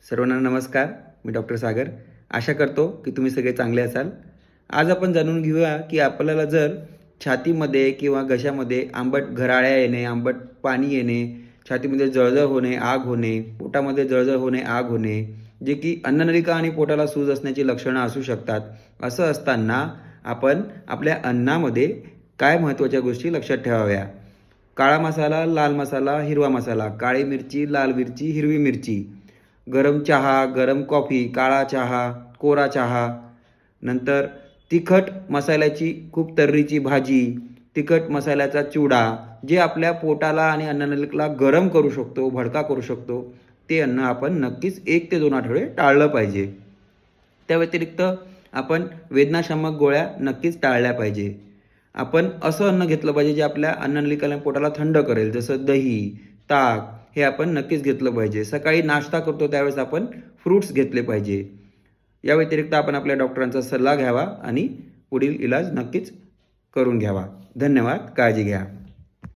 सर्वांना नमस्कार. मी डॉक्टर सागर. आशा करतो की तुम्ही सगळे चांगले असाल. आज आपण जाणून घेऊया की आपल्याला जर छातीमध्ये किंवा घशामध्ये आंबट घराळ्या येणे, आंबट पाणी येणे, छातीमध्ये जळजळ होणे, आग होणे, पोटामध्ये जळजळ होणे, आग होणे, जे की अन्ननलिका आणि पोटाला सूज असण्याची लक्षणं असू शकतात. असं असताना आपण आपल्या अन्नामध्ये काय महत्त्वाच्या गोष्टी लक्षात ठेवाव्या. काळा मसाला, लाल मसाला, हिरवा मसाला, काळी मिरची, लाल मिरची, हिरवी मिरची, गरम चहा, गरम कॉफी, काळा चहा, कोरा चहा, नंतर तिखट मसाल्याची खूप तर्रीची भाजी, तिखट मसाल्याचा चिवडा, जे आपल्या पोटाला आणि अन्ननलिकेला गरम करू शकतो, भडका करू शकतो, ते अन्न आपण नक्कीच 1 ते 2 आठवडे टाळलं पाहिजे. त्या व्यतिरिक्त आपण वेदनाशामक गोळ्या नक्कीच टाळल्या पाहिजे. आपण असं अन्न घेतलं पाहिजे जे आपल्या अन्ननलिकाला पोटाला थंड करेल, जसं दही, ताक हे आपण नक्कीच घेतलं पाहिजे. सकाळी नाश्ता करतो त्यावेळेस आपण फ्रूट्स घेतले पाहिजे. या व्यतिरिक्त आपण आपल्या डॉक्टरांचा सल्ला घ्यावा आणि पुढील इलाज नक्कीच करून घ्यावा. धन्यवाद. काळजी घ्या.